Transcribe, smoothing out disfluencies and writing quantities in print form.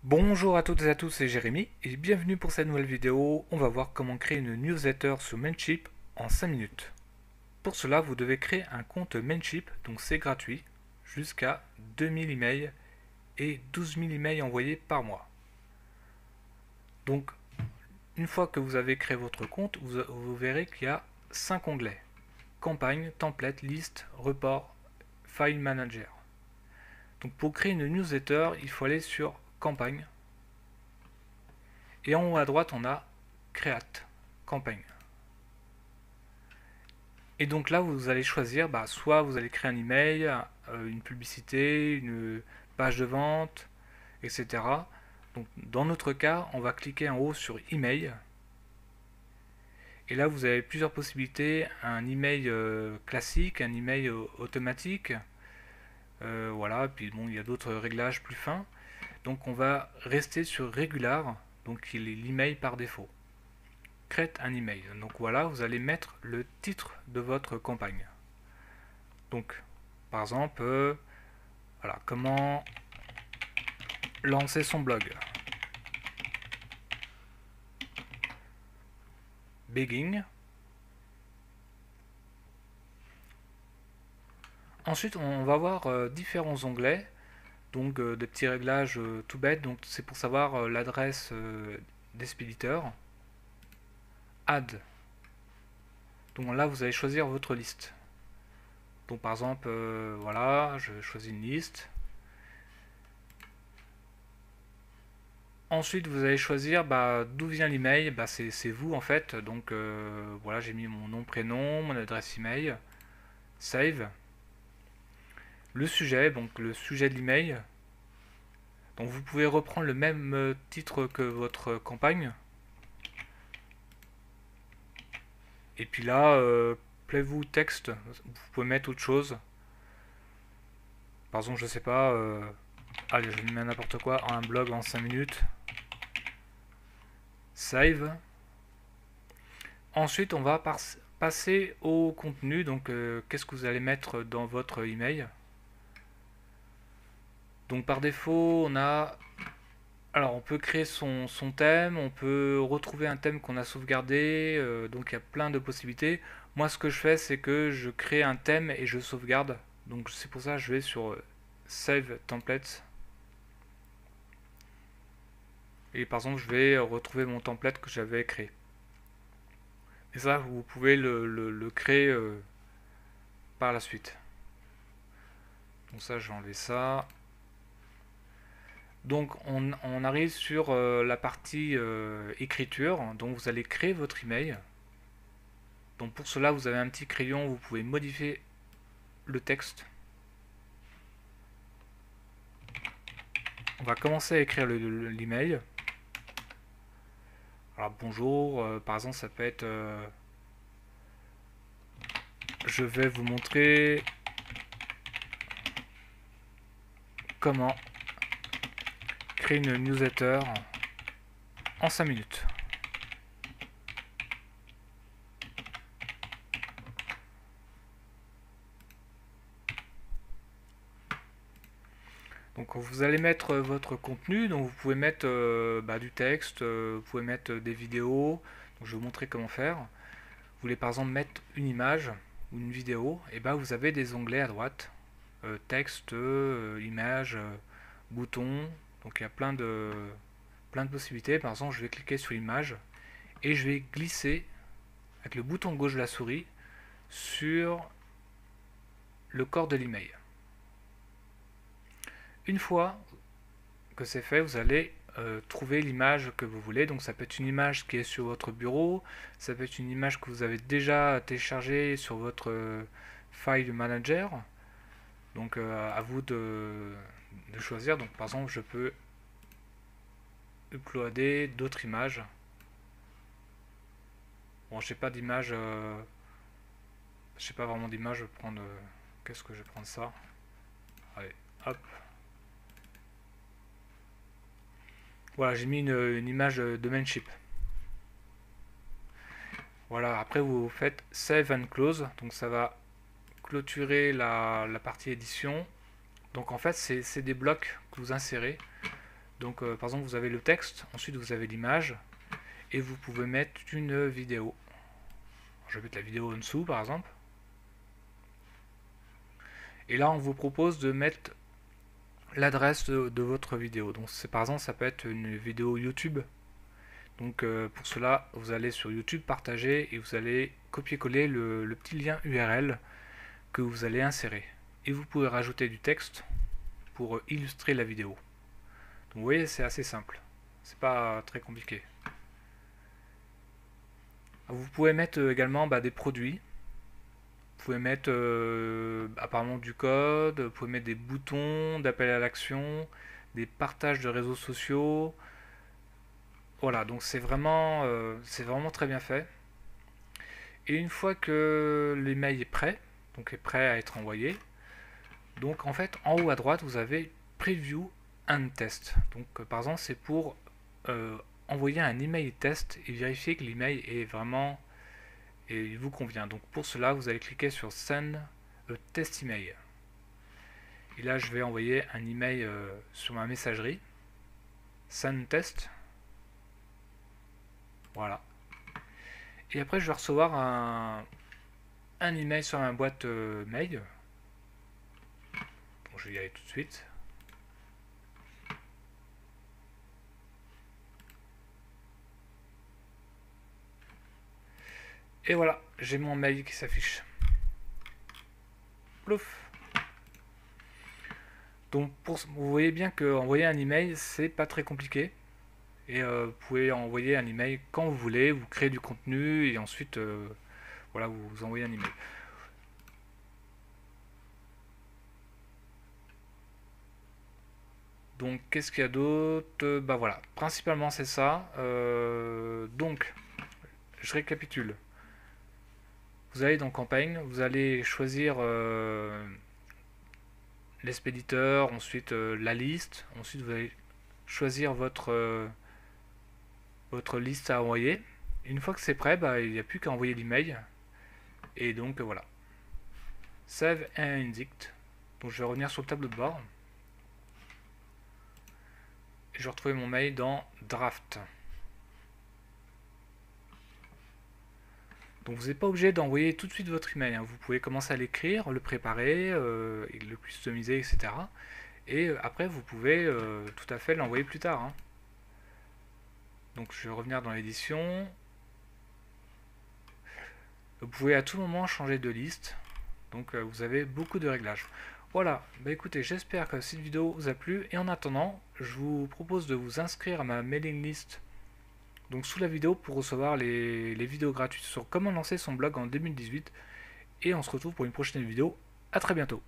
Bonjour à toutes et à tous, c'est Jérémy et bienvenue pour cette nouvelle vidéo. On va voir comment créer une newsletter sur Mailchimp en 5 minutes. Pour cela, vous devez créer un compte Mailchimp, donc c'est gratuit, jusqu'à 2000 emails et 12 000 emails envoyés par mois. Donc, une fois que vous avez créé votre compte, vous verrez qu'il y a 5 onglets. Campagne, template, liste, report, file manager. Donc pour créer une newsletter, il faut aller sur campagne. Et en haut à droite, on a Create, campagne. Et donc là, vous allez choisir, soit vous allez créer un email, une publicité, une page de vente, etc. Donc dans notre cas, on va cliquer en haut sur email. Et là, vous avez plusieurs possibilités, un email classique, un email automatique. Voilà, puis bon, il y a d'autres réglages plus fins. Donc on va rester sur régular, donc il est l'email par défaut. Create un email. Donc voilà, vous allez mettre le titre de votre campagne. Donc, par exemple, voilà, comment lancer son blog. Begin. Ensuite, on va voir différents onglets, donc des petits réglages tout bêtes. Donc c'est pour savoir l'adresse d'expéditeur. Add. Donc là, vous allez choisir votre liste. Donc par exemple, voilà, je choisis une liste. Ensuite, vous allez choisir d'où vient l'email. C'est vous en fait. Donc voilà, j'ai mis mon nom, prénom, mon adresse email. Save. Le sujet, donc le sujet de l'email. Donc vous pouvez reprendre le même titre que votre campagne. Et puis là, plaît-vous texte, vous pouvez mettre autre chose. Par exemple, je sais pas, allez, je mets n'importe quoi, un blog en 5 minutes. Save. Ensuite, on va passer au contenu. Donc, qu'est-ce que vous allez mettre dans votre email? Donc, par défaut, on a. Alors, on peut créer son thème, on peut retrouver un thème qu'on a sauvegardé. Donc, il y a plein de possibilités. Moi, ce que je fais, c'est que je crée un thème et je sauvegarde. Donc, c'est pour ça que je vais sur Save Templates. Et par exemple, je vais retrouver mon template que j'avais créé. Et ça, vous pouvez le créer par la suite. Donc ça, je vais enlever ça. Donc on arrive sur la partie écriture. Donc vous allez créer votre email. Donc pour cela, vous avez un petit crayon, vous pouvez modifier le texte. On va commencer à écrire l'email. Alors bonjour, par exemple ça peut être je vais vous montrer comment créer une newsletter en 5 minutes. Donc vous allez mettre votre contenu, donc vous pouvez mettre du texte, vous pouvez mettre des vidéos, donc je vais vous montrer comment faire. Vous voulez par exemple mettre une image ou une vidéo, et vous avez des onglets à droite, texte, image, bouton, donc il y a plein de possibilités. Par exemple, je vais cliquer sur l'image et je vais glisser avec le bouton gauche de la souris sur le corps de l'email. Une fois que c'est fait, vous allez trouver l'image que vous voulez. Donc ça peut être une image qui est sur votre bureau, ça peut être une image que vous avez déjà téléchargée sur votre file manager. Donc à vous de choisir. Donc par exemple, je peux uploader d'autres images. Bon, je n'ai pas d'image, je sais pas vraiment d'image. Je vais prendre, qu'est-ce que je vais prendre ça. Allez, hop. Voilà, j'ai mis une image de Mailchimp. Voilà, après vous faites Save and Close, donc ça va clôturer la partie édition. Donc en fait, c'est des blocs que vous insérez. Donc par exemple vous avez le texte, ensuite vous avez l'image, et vous pouvez mettre une vidéo. Je vais mettre la vidéo en dessous par exemple. Et là on vous propose de mettre l'adresse de votre vidéo. Donc par exemple ça peut être une vidéo YouTube. Donc pour cela vous allez sur YouTube, partager, et vous allez copier-coller le petit lien URL que vous allez insérer. Et vous pouvez rajouter du texte pour illustrer la vidéo. Donc vous voyez, c'est assez simple. C'est pas très compliqué. Vous pouvez mettre également des produits. Vous pouvez mettre apparemment du code. Vous pouvez mettre des boutons d'appel à l'action, des partages de réseaux sociaux. Voilà, donc c'est vraiment très bien fait. Et une fois que l'email est prêt, donc est prêt à être envoyé, donc en fait en haut à droite vous avez Preview and Test. Donc par exemple c'est pour envoyer un email test et vérifier que l'email est vraiment et il vous convient. Donc pour cela vous allez cliquer sur Send a Test Email. Et là je vais envoyer un email sur ma messagerie. Send Test. Voilà. Et après je vais recevoir un email sur ma boîte mail. Bon, je vais y aller tout de suite. Et voilà, j'ai mon mail qui s'affiche. Plouf. Donc vous voyez bien qu'envoyer un email c'est pas très compliqué. Et vous pouvez envoyer un email quand vous voulez, vous créez du contenu et ensuite voilà, vous envoyez un email. Donc qu'est-ce qu'il y a d'autre? Bah voilà, principalement c'est ça. Donc je récapitule. Vous allez dans campagne, vous allez choisir l'expéditeur, ensuite la liste, ensuite vous allez choisir votre liste à envoyer. Une fois que c'est prêt, il n'y a plus qu'à envoyer l'email. Et donc voilà. Save and Indict. Donc je vais revenir sur le tableau de bord. Et je vais retrouver mon mail dans Draft. Donc vous n'êtes pas obligé d'envoyer tout de suite votre email. Vous pouvez commencer à l'écrire, le préparer, le customiser, etc. Et après vous pouvez tout à fait l'envoyer plus tard. Donc je vais revenir dans l'édition. Vous pouvez à tout moment changer de liste. Donc vous avez beaucoup de réglages. Voilà, écoutez, j'espère que cette vidéo vous a plu. Et en attendant, je vous propose de vous inscrire à ma mailing list. Donc sous la vidéo pour recevoir les vidéos gratuites sur comment lancer son blog en 2018. Et on se retrouve pour une prochaine vidéo. A très bientôt.